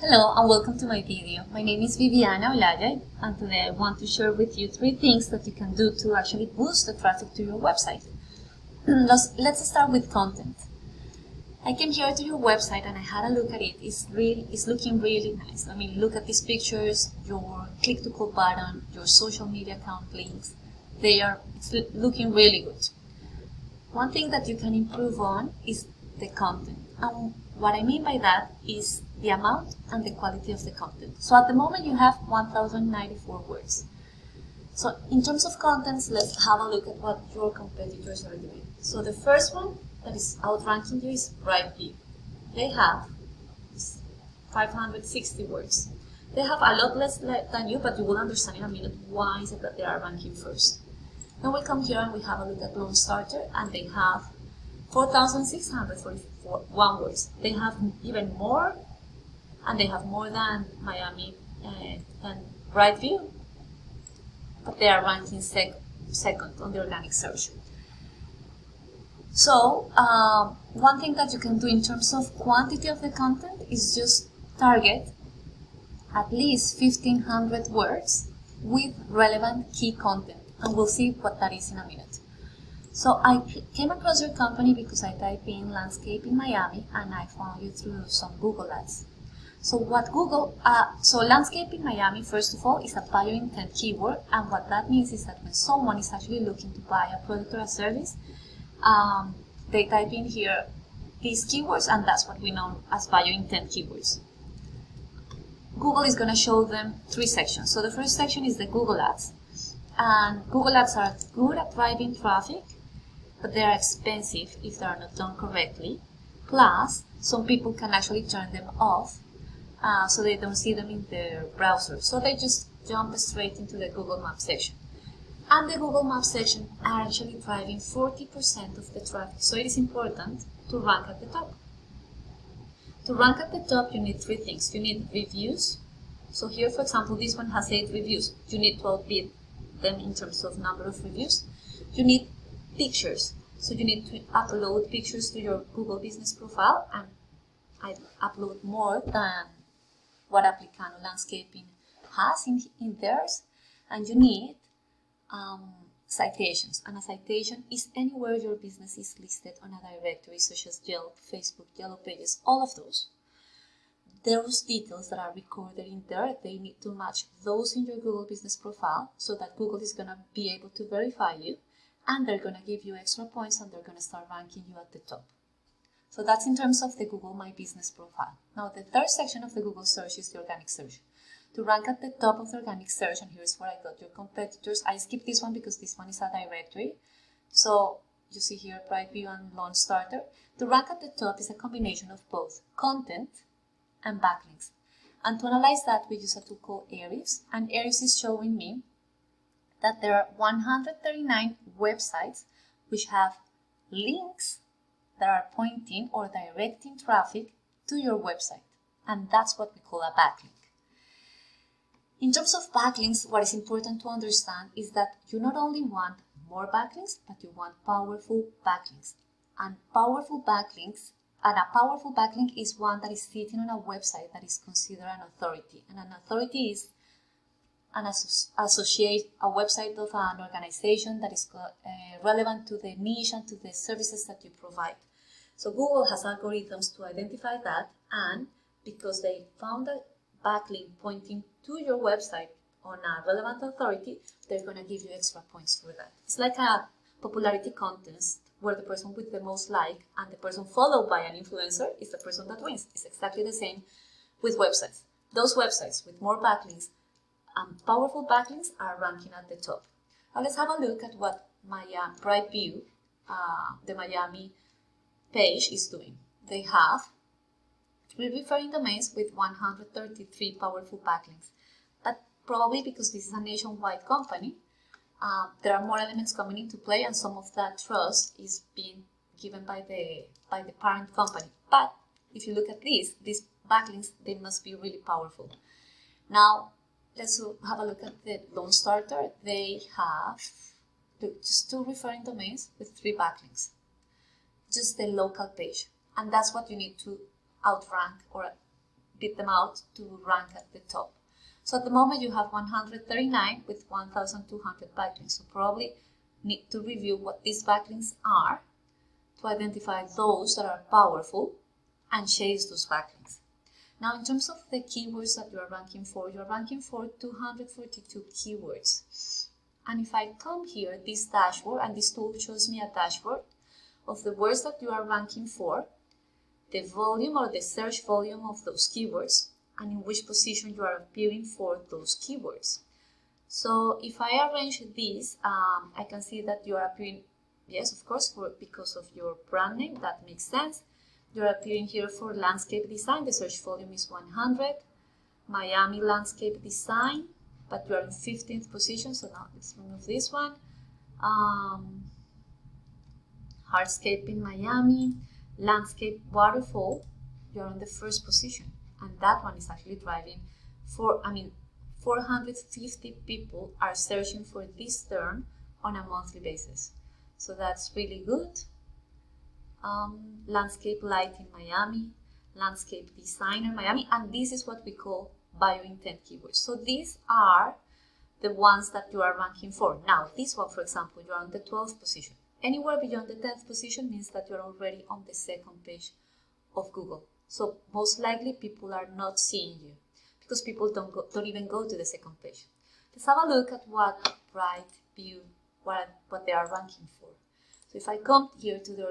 Hello and welcome to my video. My name is Viviana Olaya and today I want to share with you 3 things that you can do to actually boost the traffic to your website. Let's start with content. I came here to your website and I had a look at it. It's looking really nice. I mean, look at these pictures, your click to call button, your social media account links. It's looking really good. One thing that you can improve on is the content. And what I mean by that is the amount and the quality of the content. So at the moment you have 1094 words. So in terms of contents, let's have a look at what your competitors are doing. So the first one that is outranking you is BrightView. They have 560 words. They have a lot less than you, but you will understand in a minute why is it that they are ranking first. Then we come here and we have a look at LaunchStarter, and they have 4,641 words. They have even more, and they have more than Miami and BrightView, but they are ranking second on the organic search. So one thing that you can do in terms of quantity of the content is just target at least 1,500 words with relevant key content, and we'll see what that is in a minute. So I came across your company because I typed in landscape in Miami and I found you through some Google ads. So landscape in Miami, first of all, is a buyer intent keyword, and what that means is that when someone is actually looking to buy a product or a service, they type in here these keywords, and that's what we know as buyer intent keywords. Google is going to show them 3 sections. So the first section is the Google ads, and Google ads are good at driving traffic, but they are expensive if they are not done correctly. Plus, some people can actually turn them off, so they don't see them in their browser. So they just jump straight into the Google Maps section. And the Google Maps section are actually driving 40% of the traffic. So it is important to rank at the top. To rank at the top, you need 3 things. You need reviews. So here, for example, this one has 8 reviews. You need to outbid them in terms of number of reviews. You need pictures. So you need to upload pictures to your Google business profile, and I upload more than what Applicano Landscaping has in theirs. And you need citations, and a citation is anywhere your business is listed on a directory such as Yelp, Facebook, Yellow Pages, all of those. Those details that are recorded in there, they need to match those in your Google business profile so that Google is going to be able to verify you, and they're going to give you extra points and they're going to start ranking you at the top. So that's in terms of the Google My Business profile. Now the third section of the Google search is the organic search. To rank at the top of the organic search, and here's where I got your competitors. I skipped this one because this one is a directory. So you see here BrightView and LaunchStarter. To rank at the top is a combination of both content and backlinks. And to analyze that, we use a tool called Ahrefs, and Ahrefs is showing me that there are 139 websites which have links that are pointing or directing traffic to your website, and that's what we call a backlink. In terms of backlinks, what is important to understand is that you not only want more backlinks, but you want powerful backlinks. And a powerful backlink is one that is sitting on a website that is considered an authority. And an authority is a website of an organization that is relevant to the niche and to the services that you provide. So Google has algorithms to identify that, and because they found a backlink pointing to your website on a relevant authority, they're going to give you extra points for that. It's like a popularity contest where the person with the most like and the person followed by an influencer is the person that wins. It's exactly the same with websites. Those websites with more backlinks and powerful backlinks are ranking at the top. Now let's have a look at what BrightView, the Miami page, is doing. They have 3 referring domains with 133 powerful backlinks. But probably because this is a nationwide company, there are more elements coming into play, and some of that trust is being given by the parent company. But if you look at these backlinks, they must be really powerful. Now, let's have a look at the LaunchStarter. They have just 2 referring domains with 3 backlinks. Just the local page. And that's what you need to outrank or split them out to rank at the top. So at the moment you have 139 with 1,200 backlinks. So probably need to review what these backlinks are to identify those that are powerful and chase those backlinks. Now, in terms of the keywords that you are ranking for 242 keywords. And if I come here, this dashboard, and this tool shows me a dashboard of the words that you are ranking for, the volume or the search volume of those keywords, and in which position you are appearing for those keywords. So if I arrange this, I can see that you are appearing, yes, of course, because of your brand name, that makes sense. You're appearing here for landscape design, the search volume is 100. Miami landscape design, but you are in 15th position, so now let's remove this one. Hardscape in Miami, landscape waterfall, you're in the first position, and that one is actually driving 450 people are searching for this term on a monthly basis, so that's really good. Landscape light in Miami, landscape design in Miami, and this is what we call bio intent keywords. So these are the ones that you are ranking for. Now, this one, for example, you are on the 12th position. Anywhere beyond the 10th position means that you're already on the second page of Google. So most likely people are not seeing you because people don't even go to the second page. Let's have a look at what Brightview, what they are ranking for. So if I come here to their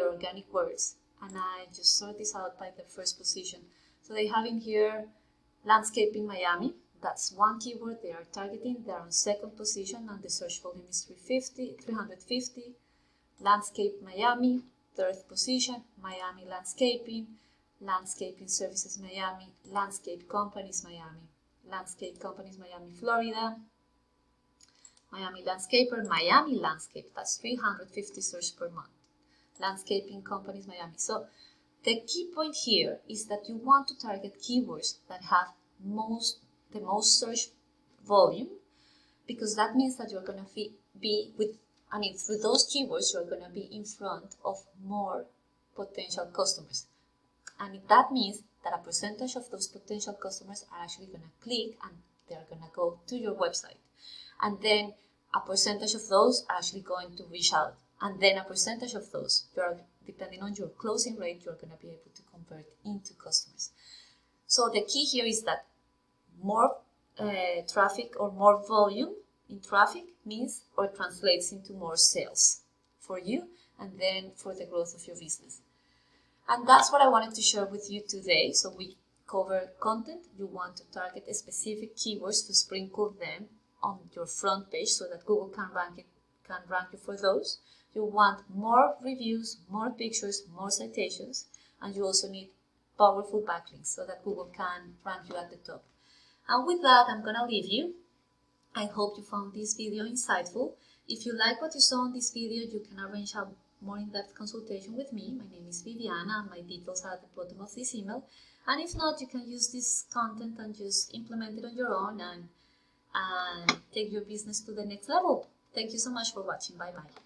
organic words, and I just sort this out by the first position. So they have in here landscape in Miami. That's one keyword they are targeting. They are on second position and the search volume is 350. Landscape Miami, third position. Miami landscaping, landscaping services Miami, landscape companies Miami, landscape companies Miami, Florida. Miami landscaper, Miami landscape. That's 350 search per month. Landscaping companies Miami. So the key point here is that you want to target keywords that have the most search volume, because that means that you're going to be through those keywords you're going to be in front of more potential customers, and that means that a percentage of those potential customers are actually going to click and they're going to go to your website, and then a percentage of those are actually going to reach out. And then a percentage of those, depending on your closing rate, you're going to be able to convert into customers. So the key here is that more traffic or more volume in traffic means or translates into more sales for you and then for the growth of your business. And that's what I wanted to share with you today. So we cover content. You want to target specific keywords to sprinkle them on your front page so that Google can rank you for those. You want more reviews, more pictures, more citations, and you also need powerful backlinks so that Google can rank you at the top. And with that, I'm going to leave you. I hope you found this video insightful. If you like what you saw in this video, you can arrange a more in-depth consultation with me. My name is Viviana and my details are at the bottom of this email. And if not, you can use this content and just implement it on your own and take your business to the next level. Thank you so much for watching. Bye-bye.